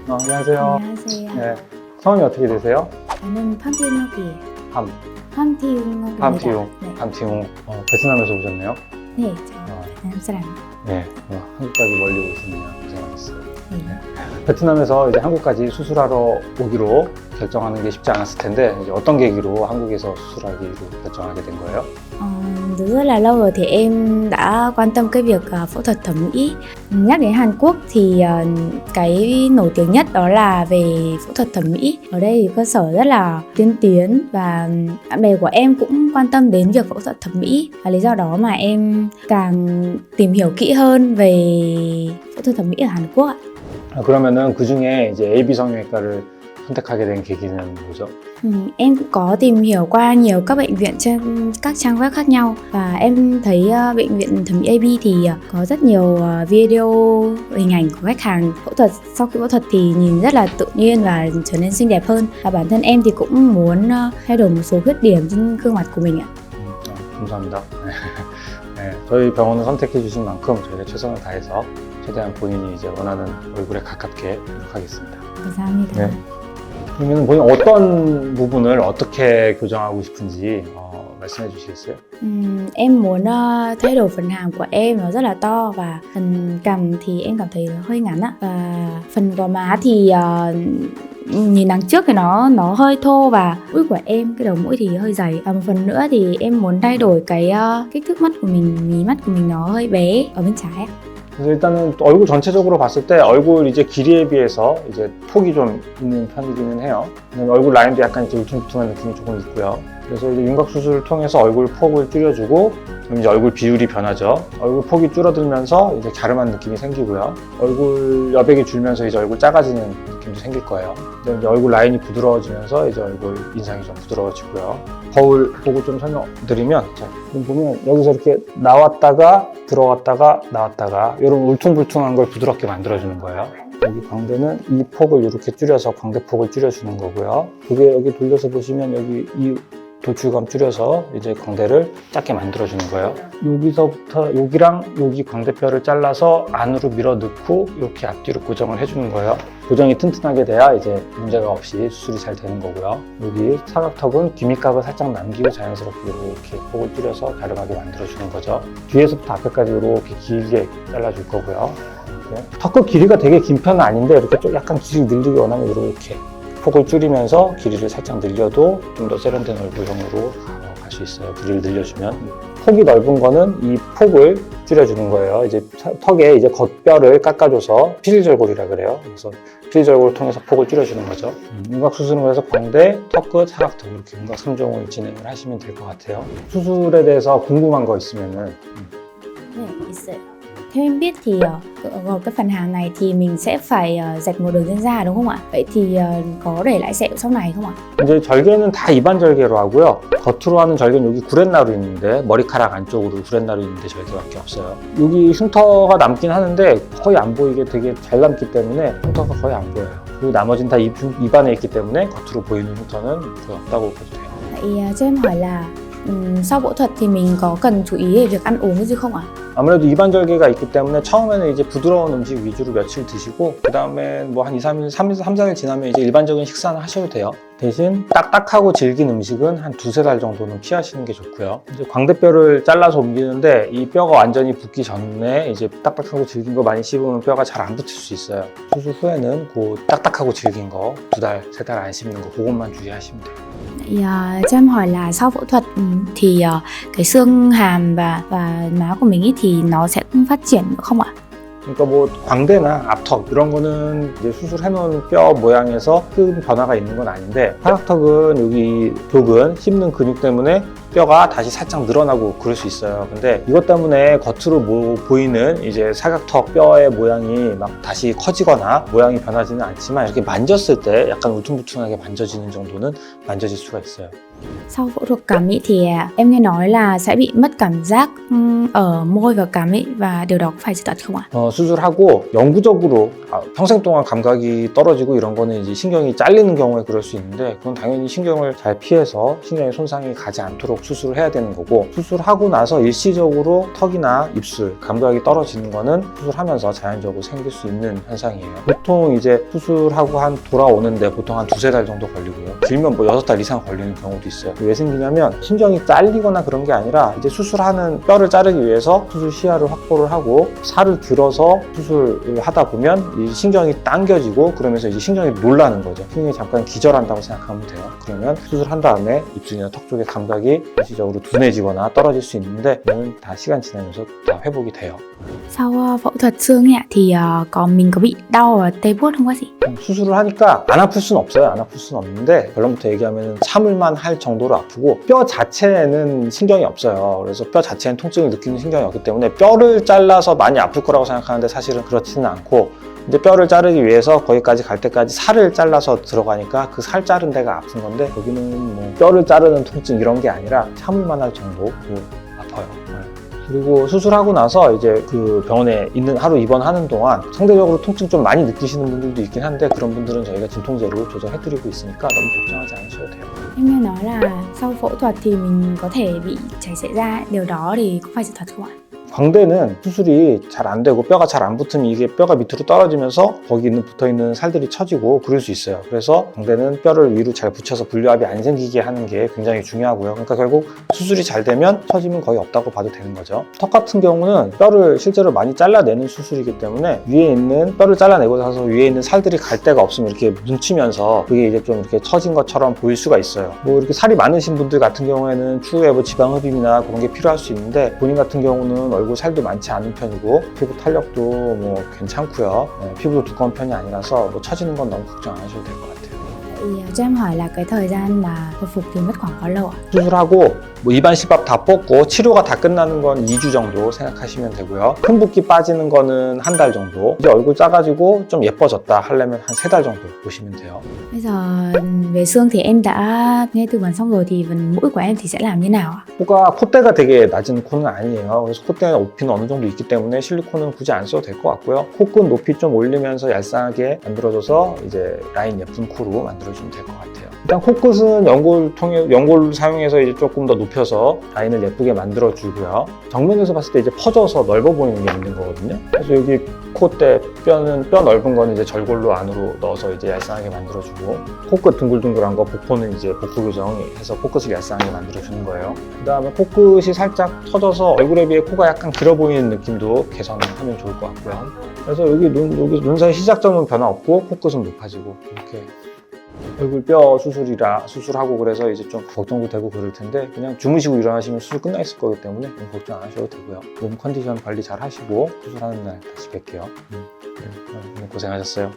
안녕하세요. 안녕하세요. 네, 성함이 어떻게 되세요? 저는 팜티웅이에요. 함, 팜티웅입니다. 함티웅, 네. 함티웅. 베트남에서 오셨네요? 네, 저 베트남 사람. 네, 한국까지 멀리 오셨네요. 고생하셨어요. 네. 베트남에서 이제 한국까지 수술하러 오기로 결정하는 게 쉽지 않았을 텐데 이제 어떤 계기로 한국에서 수술하기로 결정하게 된 거예요? Từ rất là lâu rồi thì em đã quan tâm cái việc phẫu thuật thẩm mỹ. Nhắc đến Hàn Quốc thì cái nổi tiếng nhất đó là về phẫu thuật thẩm mỹ. Ở đây thì cơ sở rất là tiên tiến và bạn bè của em cũng quan tâm đến việc phẫu thuật thẩm mỹ. Và lý do đó mà em càng tìm hiểu kỹ hơn về phẫu thuật thẩm mỹ ở Hàn Quốc ạ. 그러면은 그 중에 이제 AB 성형외과를 선택하게 된 계기는 뭐죠? Em cũng có tìm hiểu qua nhiều các bệnh viện trên các trang web khác nhau và em thấy bệnh viện thẩm mỹ AB thì có rất nhiều video hình ảnh của khách hàng phẫu thuật. Sau khi phẫu thuật thì nhìn rất là tự nhiên và trở nên xinh đẹp hơn. Và bản thân em thì cũng muốn thay đổi một số khuyết điểm trên gương mặt của mình ạ. 감사합니다. 네, 저희 병원을 선택해 주신 만큼 저희가 최선을 다해서 최대한 본인이 이제 원하는 얼굴에 가깝게 노력하겠습니다. 감사합니다. 네. 그러면 본인 어떤 부분을 어떻게 교정하고 싶은지 말씀해 주시겠어요? Em muốn thay đổi phần hàm của em nó rất là to và phần cằm thì em cảm thấy hơi ngắn ạ. Và phần gò má thì nhìn đằng trước thì nó hơi thô và mũi của em, cái đầu mũi thì hơi dày. Và một phần nữa thì em muốn thay đổi cái kích thước mắt của mình, mí mắt của mình nó hơi bé ở bên trái ạ. 그래서 일단은 얼굴 전체적으로 봤을 때 얼굴 이제 길이에 비해서 이제 폭이 좀 있는 편이기는 해요. 얼굴 라인도 약간 이제 울퉁불퉁한 느낌이 조금 있고요. 그래서 이제 윤곽 수술을 통해서 얼굴 폭을 줄여주고 그럼 이제 얼굴 비율이 변하죠. 얼굴 폭이 줄어들면서 이제 갸름한 느낌이 생기고요. 얼굴 여백이 줄면서 이제 얼굴 작아지는 느낌도 생길 거예요. 이제 얼굴 라인이 부드러워지면서 이제 얼굴 인상이 좀 부드러워지고요. 거울 보고 좀 설명드리면, 자, 보면 여기서 이렇게 나왔다가 들어갔다가 나왔다가 이런 울퉁불퉁한 걸 부드럽게 만들어주는 거예요. 여기 광대는 이 폭을 이렇게 줄여서 광대폭을 줄여주는 거고요. 그게 여기 돌려서 보시면 여기 이 돌출감 줄여서 이제 광대를 작게 만들어주는 거예요. 여기서부터 여기랑 여기 광대뼈를 잘라서 안으로 밀어 넣고 이렇게 앞뒤로 고정을 해주는 거예요. 고정이 튼튼하게 돼야 이제 문제가 없이 수술이 잘 되는 거고요. 여기 사각턱은 귀밑각을 살짝 남기고 자연스럽게 이렇게 폭을 줄여서 갸름하게 만들어주는 거죠. 뒤에서부터 앞에까지 이렇게 길게 잘라줄 거고요. 턱끝 길이가 되게 긴 편은 아닌데 이렇게 좀 약간 길이 늘리기 원하면 이렇게 폭을 줄이면서 길이를 살짝 늘려도 좀 더 세련된 얼굴형으로 갈 수 있어요. 길이를 늘려주면. 폭이 넓은 거는 이 폭을 줄여주는 거예요. 이제 턱에 이제 겉뼈를 깎아줘서 피질절골이라 그래요. 그래서 피질절골을 통해서 폭을 줄여주는 거죠. 윤곽 수술을 해서 광대, 턱끝, 사각턱 이렇게 윤곽 3종을 진행을 하시면 될 것 같아요. 수술에 대해서 궁금한 거 있으면은 네, 있어요. Theo em biết thì ở cái phần hàm này thì mình sẽ phải rạch một đường trên da đúng không ạ? Vậy thì có để lại sẹo sau này không ạ? 이제 절개는 다 입안 절개로 하고요. 겉으로 하는 절개는 여기 구렛나루 있는데 머리카락 안쪽으로 구렛나루 있는데 절개밖에 없어요. 여기 흉터가 남긴 하는데 거의 안 보이게 되게 잘 남기 때문에 흉터가 거의 안 보여요. 그리고 나머지는 다 입안에 있기 때문에 겉으로 보이는 흉터는 거의 없다고 봐도 돼요. Vậy cho em hỏi là sau phẫu thuật thì mình có cần chú ý về việc ăn uống cái gì không ạ? 아무래도 입안 절개가 있기 때문에 처음에는 이제 부드러운 음식 위주로 며칠 드시고 그 다음에 뭐 한 2, 3일, 3일 지나면 이제 일반적인 식사는 하셔도 돼요. 대신 딱딱하고 질긴 음식은 한 2-3달 정도는 피하시는 게 좋고요. 이제 광대뼈를 잘라서 옮기는데 이 뼈가 완전히 붙기 전에 이제 딱딱하고 질긴 거 많이 씹으면 뼈가 잘 안 붙을 수 있어요. 수술 후에는 그 딱딱하고 질긴 거 2달, 3달 안 씹는 거 그것만 주의하시면 돼요. Cho em hỏi là sau phẫu thuật thì cái xương hàm và má của mình ý thì nó sẽ phát triển nữa không ạ? 그러니까 뭐 광대나 앞턱 이런 거는 이제 수술해 놓은 뼈 모양에서 큰 변화가 있는 건 아닌데 사각턱은 여기 벽은 씹는 근육 때문에 뼈가 다시 살짝 늘어나고 그럴 수 있어요. 근데 이것 때문에 겉으로 보이는 이제 사각턱 뼈의 모양이 막 다시 커지거나 모양이 변하지는 않지만 이렇게 만졌을 때 약간 울퉁불퉁하게 만져지는 정도는 만져질 수가 있어요. Sau phẫu thuật cằm ý thì em nghe nói là sẽ bị mất cảm giác ở môi và cằm ý và điều đó có phải sự thật không ạ? 수술하고 영구적으로 평생 동안 감각이 떨어지고 이런 거는 이제 신경이 잘리는 경우에 그럴 수 있는데 그건 당연히 신경을 잘 피해서 신경의 손상이 가지 않도록 수술을 해야 되는 거고, 수술하고 나서 일시적으로 턱이나 입술 감각이 떨어지는 거는 수술하면서 자연적으로 생길 수 있는 현상이에요. 보통 이제 수술하고 한 돌아오는데 보통 한 2-3달 정도 걸리고요. 길면 뭐 6달 이상 걸리는 경우도 있어요. 왜 생기냐면 신경이 잘리거나 그런 게 아니라 이제 수술하는 뼈를 자르기 위해서 수술 시야를 확보를 하고 살을 들어서 수술을 하다 보면 이 신경이 당겨지고 그러면서 이제 신경이 놀라는 거죠. 신경이 잠깐 기절한다고 생각하면 돼요. 그러면 수술한 다음에 입술이나 턱 쪽의 감각이 일시적으로 둔해지거나 떨어질 수 있는데 이거는 다 시간 지나면서 다 회복이 돼요. Sau phẫu thuật xương ấy ạ, thì còn mình có bị đau và tê buốt không bác sĩ? 수술을 하니까 안 아플 수는 없어요. 안 아플 수는 없는데 결론부터 얘기하면 참을만 할 정도로 아프고 뼈 자체에는 신경이 없어요. 그래서 뼈 자체는 통증을 느끼는 신경이 없기 때문에 뼈를 잘라서 많이 아플 거라고 생각하는데 사실은 그렇지는 않고 이제 뼈를 자르기 위해서 거기까지 갈 때까지 살을 잘라서 들어가니까 그 살 자른 데가 아픈 건데 거기는 뭐 뼈를 자르는 통증 이런 게 아니라 참을만 할 정도로 아파요. 그리고 수술하고 나서 이제 그 병원에 있는 하루 입원하는 동안 상대적으로 통증 좀 많이 느끼시는 분들도 있긴 한데 그런 분들은 저희가 진통제로 조절해드리고 있으니까 너무 걱정하지 않으셔도 돼요. Em nghe nói là sau phẫu thuật thì mình có thể bị chảy xệ ra, điều đó thì có phải sự thật không ạ? 광대는 수술이 잘 안 되고 뼈가 잘 안 붙으면 이게 뼈가 밑으로 떨어지면서 거기 붙어있는 살들이 처지고 그럴 수 있어요. 그래서 광대는 뼈를 위로 잘 붙여서 분류압이 안 생기게 하는 게 굉장히 중요하고요. 그러니까 결국 수술이 잘 되면 처짐은 거의 없다고 봐도 되는 거죠. 턱 같은 경우는 뼈를 실제로 많이 잘라내는 수술이기 때문에 위에 있는 뼈를 잘라내고 나서 위에 있는 살들이 갈 데가 없으면 이렇게 뭉치면서 그게 이제 좀 이렇게 처진 것처럼 보일 수가 있어요. 뭐 이렇게 살이 많으신 분들 같은 경우에는 추후에 뭐 지방흡입이나 그런 게 필요할 수 있는데 본인 같은 경우는 얼굴 살도 많지 않은 편이고 피부 탄력도 뭐 괜찮고요. 피부도 두꺼운 편이 아니라서 뭐 처지는 건 너무 걱정 안 하셔도 될 것 같아요. Vậy cho em hỏi là cái thời gian mà hồi phục thì mất khoảng bao lâu ạ? 수술하고 뭐 입안 실밥 다 뽑고 치료가 다 끝나는 건 2주 정도 생각하시면 되고요. 큰 붓기 빠지는 거는 한 달 정도. 이제 얼굴 작아지고 좀 예뻐졌다 하려면 한 3달 정도 보시면 돼요. Bây giờ về xương thì em đã nghe tư vấn xong rồi thì phần mũi của em thì sẽ làm như nào ạ? 코가 콧대가 되게 낮은 코는 아니에요. 그래서 콧대 높이는 어느 정도 있기 때문에 실리콘은 굳이 안 써도 될 것 같고요. 코끝 높이 좀 올리면서 얄쌍하게 만들어줘서 이제 라인 예쁜 코로 만들어주면 될 것 같아요. 일단 코끝은 연골 사용해서 이제 조금 더 높여서 라인을 예쁘게 만들어주고요. 정면에서 봤을 때 이제 퍼져서 넓어 보이는 게 있는 거거든요. 그래서 여기 콧대 뼈는 뼈 넓은 거는 이제 절골로 안으로 넣어서 이제 얄쌍하게 만들어주고 코끝 둥글둥글한 거 복코는 이제 복코 교정해서 코끝을 얄쌍하게 만들어주는 거예요. 그 다음에 코끝이 살짝 터져서 얼굴에 비해 코가 약간 길어 보이는 느낌도 개선하면 좋을 것 같고요. 그래서 여기 눈 사이 시작점은 변화 없고 코끝은 높아지고 이렇게 얼굴 뼈 수술하고 그래서 이제 좀 걱정도 되고 그럴 텐데 그냥 주무시고 일어나시면 수술 끝나 있을 거기 때문에 걱정 안 하셔도 되고요. 몸 컨디션 관리 잘 하시고 수술하는 날 다시 뵐게요. 고생하셨어요.